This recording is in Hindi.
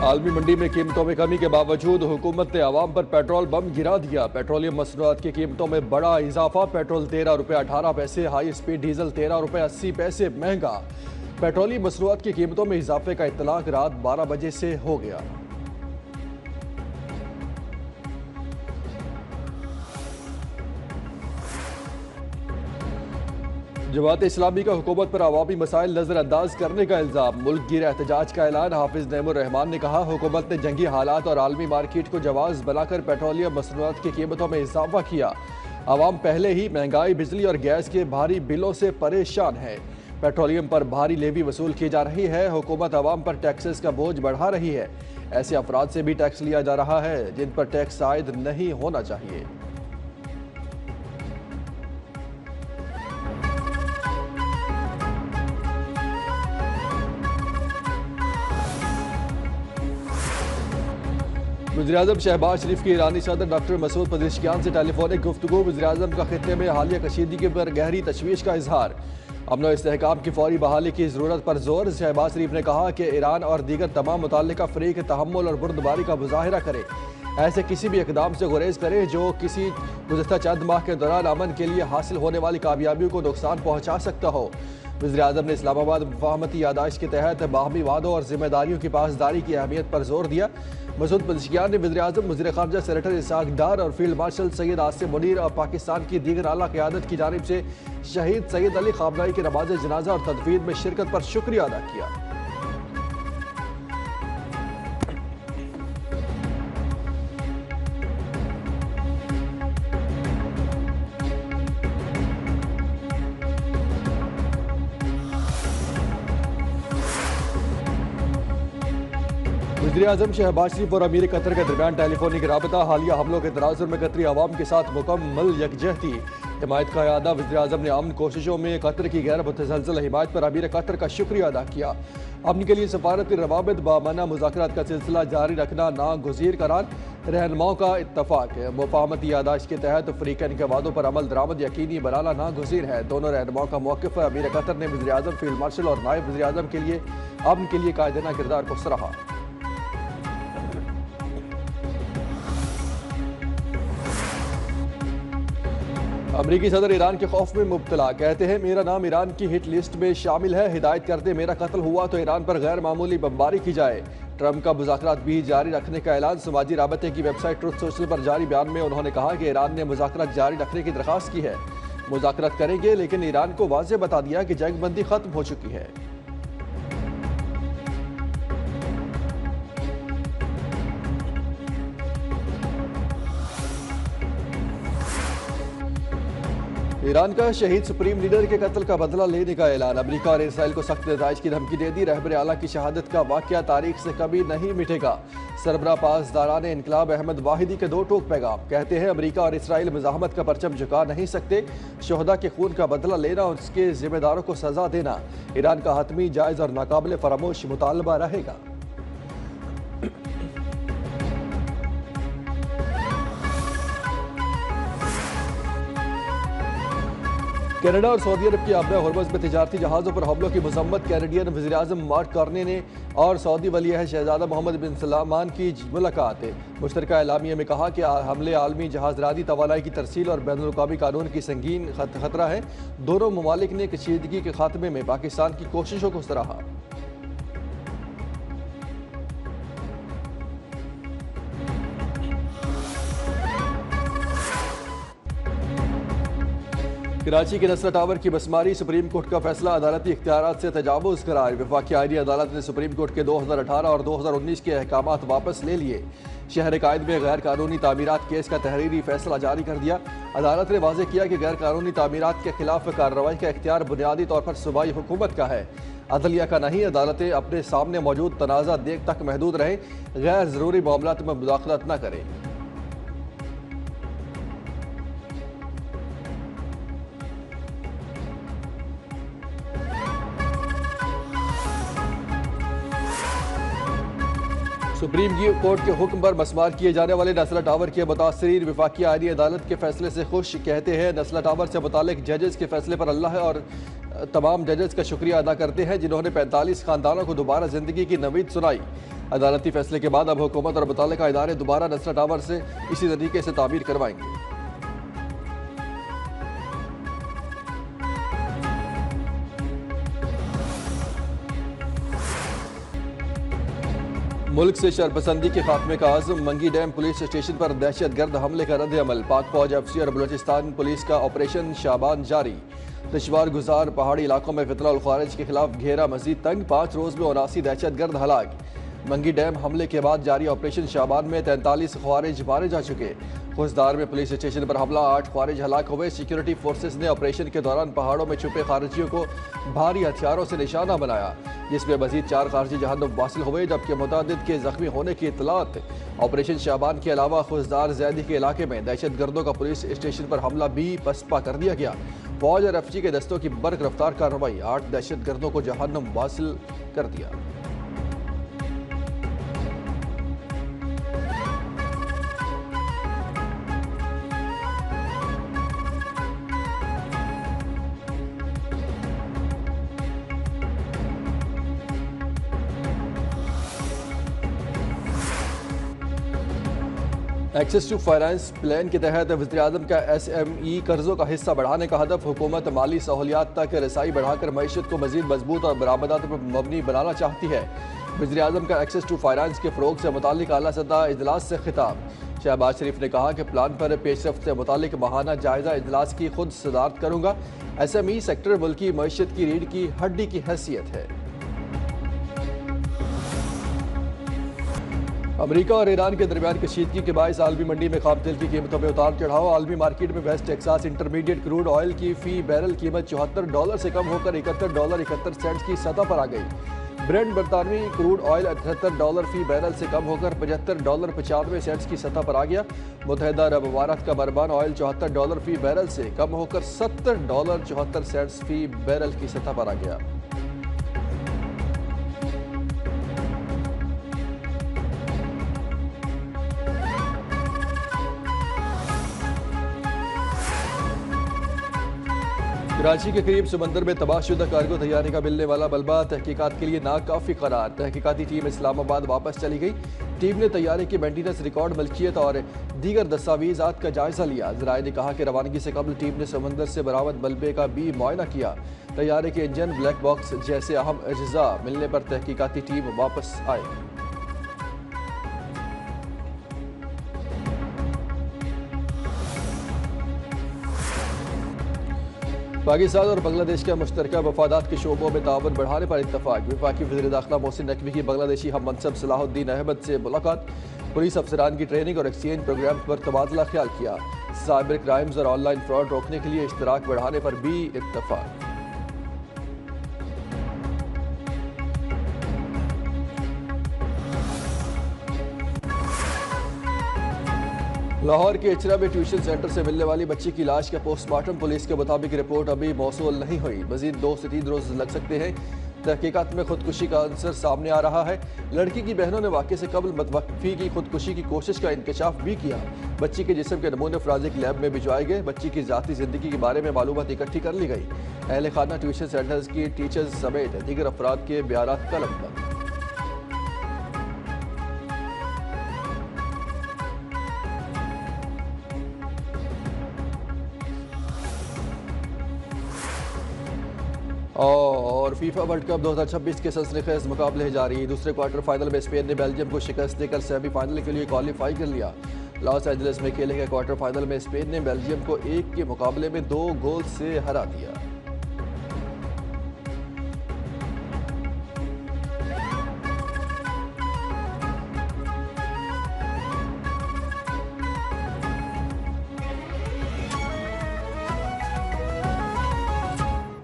आलमी मंडी में कीमतों में कमी के बावजूद हुकूमत ने आवाम पर पेट्रोल बम गिरा दिया। पेट्रोलियम मसनूआत की कीमतों में बड़ा इजाफा। पेट्रोल 13 रुपये 18 पैसे, हाई स्पीड डीजल 13 रुपये 80 पैसे महंगा। पेट्रोलियम मसनूआत की कीमतों में इजाफे का इत्तलाक रात 12 बजे से हो गया। जमात इस्लामी का हुकूमत पर अवामी मसाइल नजरअंदाज करने का इल्जाम। मुल्क गिर एहतजाज का ऐलान। हाफिज नईमुर रहमान ने कहा, हुकूमत ने जंगी हालात और आलमी मार्केट को जवाज बनाकर पेट्रोलियम मसनूआत की कीमतों में इजाफा किया। आवाम पहले ही महंगाई, बिजली और गैस के भारी बिलों से परेशान है। पेट्रोलियम पर भारी लेवी वसूल की जा रही है। हुकूमत आवाम पर टैक्सेस का बोझ बढ़ा रही है। ऐसे अफराद से भी टैक्स लिया जा रहा है जिन पर टैक्स आयद नहीं होना चाहिए। वज़ीर-ए-आज़म शहबाज शरीफ के ईरानी सदर डॉक्टर मसूद पज़ेश्कियान से टेलीफोनिक गुफ्तगू। वज़ीर-ए-आज़म का खित्ते में हालिया कशीदगी पर गहरी तशवीश का इजहार। अमन और इस्तेहकाम की फौरी बहाली की ज़रूरत पर जोर। शहबाज शरीफ ने कहा कि ईरान और दीगर तमाम मुतल्लिका फ़रीक तहम्मुल और बुर्दबारी का मुज़ाहिरा करे। ऐसे किसी भी इक़दाम से गुरेज करें जो किसी गुज़श्ता चंद माह के दौरान अमन के लिए हासिल होने वाली कामयाबियों को नुकसान पहुँचा सकता हो। वज़ीर-ए-आज़म ने इस्लामाबाद मुफ़ाहमती यादाश्त के तहत बाहमी वादों और जिम्मेदारियों की पासदारी की अहमियत पर जोर दिया। मसूद पज़ेश्कियान ने वज़ीर-ए-आज़म, वज़ीर ख़ारजा सेनेटर इसाक डार और फील्ड मार्शल सैयद आसिम मुनीर और पाकिस्तान की दीगर आला क़यादत की जानिब से शहीद सैयद अली ख़ामनई की नमाज़ जनाजा और तदफीन में शिरकत पर शुक्रिया अदा किया। वज़ीर-ए-आज़म शहबाज शरीफ और अमीर कतर के दरमियान टेलीफोनिक राबता। हालिया हमलों के तनाज़ुर में कतरी अवाम के साथ मुकम्मल यकजहती। हिमायत का अदा। वज़ीर-ए-आज़म ने अमन कोशिशों में कतर की गैर मुतसलसल हिमायत पर अमीर कतर का शुक्रिया अदा किया। अमन के लिए सफारती रवाबित बामाना मुज़ाकरात का सिलसिला जारी रखना नागुज़ीर करार। रहनुमाओं का इत्तफाक है। मुफ़ाहमती यादाश्त के तहत फ़रीक़ैन के वादों पर अमल दरामद यकीनी बनाना नागुज़ीर है। दोनों रहनुमाओं का मौक़िफ़ है। अमीर कतर ने वज़ीर-ए-आज़म, फील्ड मार्शल और नायब वज़ीर-ए-आज़म के लिए अमन के लिए कायदेना किरदार को सराहा। अमरीकी सदर ईरान के खौफ में मुब्तला। कहते हैं, मेरा नाम ईरान की हिट लिस्ट में शामिल है। हिदायत करते मेरा कत्ल हुआ तो ईरान पर गैर मामूली बमबारी की जाए। ट्रंप का मुज़ाकरात भी जारी रखने का ऐलान। समाजी राबते की वेबसाइट ट्रुथ सोशल पर जारी बयान में उन्होंने कहा कि ईरान ने मुज़ाकरात जारी रखने की दरख्वास्त की है। मुज़ाकरात करेंगे, लेकिन ईरान को वाज़ेह बता दिया कि जंग बंदी खत्म हो चुकी है। ईरान का शहीद सुप्रीम लीडर के कत्ल का बदला लेने का ऐलान। अमेरिका और इसराइल को सख्त नताइज की धमकी दे दी। रहबर आला की शहादत का वाक़या तारीख से कभी नहीं मिटेगा। सरबराह पासदारान इनकलाब अहमद वाहिदी के दो टोक पैगाम। कहते हैं, अमेरिका और इसराइल मुज़ाहमत का परचम झुका नहीं सकते। शोहदा के खून का बदला लेना और उसके जिम्मेदारों को सजा देना ईरान का हतमी, जायज़ और नाकाबिल फरामोश मुतालबा रहेगा। कनाडा और सऊदी अरब की आबरा हुर्मुज़ में तिजारती जहाज़ों पर हमलों की मजम्मत। कैनेडियन वज़ीर-ए-आज़म मार्क कार्ने ने और सऊदी वली-अहद शहजादा मोहम्मद बिन सलमान की मुलाकात। मुश्तरका एलामिया में कहा कि हमले आलमी जहाज़रानी तवानाई की तरसील और बैनुल-अक़वामी कानून की संगीन खतरा है। दोनों ममालिक ने कशीदगी के खात्मे में पाकिस्तान की कोशिशों को सराहा। कराची के नसरा टावर की बसमारी। सुप्रीम कोर्ट का फैसला अदालती इख्तियारात से तजावुज़ करार। वफाकी आईनी अदालत ने सुप्रीम कोर्ट के 2018 और 2019 के अहकामात वापस ले लिए। शहर कायद में गैर कानूनी तामीरात केस का तहरीरी फैसला जारी कर दिया। अदालत ने वाज़ेह किया कि गैर कानूनी तामीरात के खिलाफ कार्रवाई का इख्तियार बुनियादी तौर पर सूबाई हुकूमत का है, अदलिया का नहीं। अदालतें अपने सामने मौजूद तनाज़ा देख तक महदूद रहें, गैर ज़रूरी मामलात में मुदाखलत न करें। सुप्रीम कोर्ट के हुक्म पर मस्मार किए जाने वाले नस्ला टावर के मुतासरीन वफाकी आईनी अदालत के फैसले से खुश। कहते हैं, नस्ला टावर से मुतालिक जजेस के फैसले पर अल्लाह और तमाम जजेस का शुक्रिया अदा करते हैं जिन्होंने 45 खानदानों को दोबारा जिंदगी की नवीद सुनाई। अदालती फैसले के बाद अब हुकूमत और मुतल्लिका इदारे दोबारा नसरा टावर से इसी तरीके से तामीर करवाएंगे। मुल्क से शरपसंदी के खात्मे का आज़म, मंगी डैम पुलिस स्टेशन पर दहशतगर्द हमले का रद्द अमल। पाक फौज एफसी और बलोचिस्तान पुलिस का ऑपरेशन शाबान जारी। दुश्वार गुजार पहाड़ी इलाकों में फितना उल खारिज के खिलाफ घेरा मजीद तंग। 5 रोज में 79 दहशतगर्द हलाक। मंगी डैम हमले के बाद जारी ऑपरेशन शाबान में 43 ख्वारिज मारे जा चुके। खुशदार में पुलिस स्टेशन पर हमला, 8 ख्वारिज हलाक हुए। सिक्योरिटी फोर्सेस ने ऑपरेशन के दौरान पहाड़ों में छुपे खारिजियों को भारी हथियारों से निशाना बनाया, जिसमें मजीद 4 खारजी जहन्नुम वासिल हुए, जबकि मुतअद्दिद के जख्मी होने की इत्तलात। ऑपरेशन शाबान के अलावा खुशदार जैदी के इलाके में दहशतगर्दों का पुलिस स्टेशन पर हमला भी पसपा कर दिया गया। फौज और एफजी के दस्तों की बर्क रफ्तार कार्रवाई, 8 दहशतगर्दों को जहन्नुम वासिल कर दिया। एक्सेस टू फाइनेंस प्लान के तहत वज़ीर-ए-आज़म का SME कर्जों का हिस्सा बढ़ाने का हदफ। हुकूमत माली सहूलियात तक रसाई बढ़ाकर मईशत को मजीद मजबूत और बरामदात पर मबनी बनाना चाहती है। वज़ीर-ए-आज़म का एक्सेस टू फाइनेंस के फ़रोग़ से मुताल्लिक़ आला सतह इजलास से खिताब। शहबाज शरीफ ने कहा कि प्लान पर पेशरफ्त से मुताल्लिक़ माहाना जायज़ा इजलास की खुद सदारत करूँगा। SME सेक्टर मुल्की मईशत की रीढ़ की हड्डी की हैसियत है। अमेरिका और ईरान के दरमियान कशीदगी के बायस आलमी मंडी में खाम तेल की कीमतों में उतार चढ़ाव। आलमी मार्केट में West Texas intermediate crude oil की फी बैरल कीमत $74 से कम होकर $71.71 की सतह पर आ गई। ब्रेंट बरतानवी क्रूड ऑयल $78 फी बैरल से कम होकर $75.95 की सतह पर आ गया। मुत्तहिदा अरब अमारात का बरबान ऑयल $74 फी बैरल से कम होकर $70.74 फी बैरल की सतह पर आ गया। कराची के करीब समंदर में तबाहशुदा कार्गो तैयारी का मिलने वाला मलबा तहकीकात के लिए नाकाफी करार। तहकीकाती टीम इस्लामाबाद वापस चली गई। टीम ने तैयारी की मेंटेनेंस, रिकॉर्ड, मलकियत और दीगर दस्तावेजात का जायजा लिया। ज़राए ने कहा कि रवानगी से कबल टीम ने समंदर से बरामद मलबे का भी मुआयना किया। तैयारी के इंजन, ब्लैक बॉक्स जैसे अहम अज्जा मिलने पर तहकीकाती टीम वापस आई। पाकिस्तान और बांग्लादेश के मुश्तरका मफादात के शोबों में ताउन बढ़ाने पर इत्तफाक। वफाकी वज़ीर दाखिला मोहसिन नकवी की बांग्लादेशी हम मनसब सलाहुद्दीन अहमद से मुलाकात। पुलिस अफसरान की ट्रेनिंग और एक्सचेंज प्रोग्राम पर तबादला ख्याल किया। साइबर क्राइम्स और ऑनलाइन फ्रॉड रोकने के लिए इश्तराक बढ़ाने पर भी इत्तफाक। लाहौर के इचरा में ट्यूशन सेंटर से मिलने वाली बच्ची की लाश का पोस्टमार्टम। पुलिस के मुताबिक रिपोर्ट अभी मौसूल नहीं हुई। मजीद 2 से 3 रोज लग सकते हैं। तहकीकात में खुदकुशी का आंसर सामने आ रहा है। लड़की की बहनों ने वाक़े से कबल मतवक्फी की खुदकुशी की कोशिश का इंकशाफ भी किया। बच्ची के जिस्म के नमूने फॉरेंसिक लैब में भिजवाए गए। बच्ची की ज़ाती ज़िंदगी के बारे में मालूमात इकट्ठी कर ली गई। अहले खाना, ट्यूशन सेंटर्स की टीचर्स समेत दीगर अफराद के बयानात कलमबंद। और फीफा वर्ल्ड कप 2026 के सनसनीखेज मुकाबले जारी। दूसरे क्वार्टर फाइनल में स्पेन ने बेल्जियम को शिकस्त देकर सेमीफाइनल के लिए क्वालिफाई कर लिया। लॉस एंजलिस में खेले गए क्वार्टर फाइनल में स्पेन ने बेल्जियम को 1 के मुकाबले में 2 गोल से हरा दिया।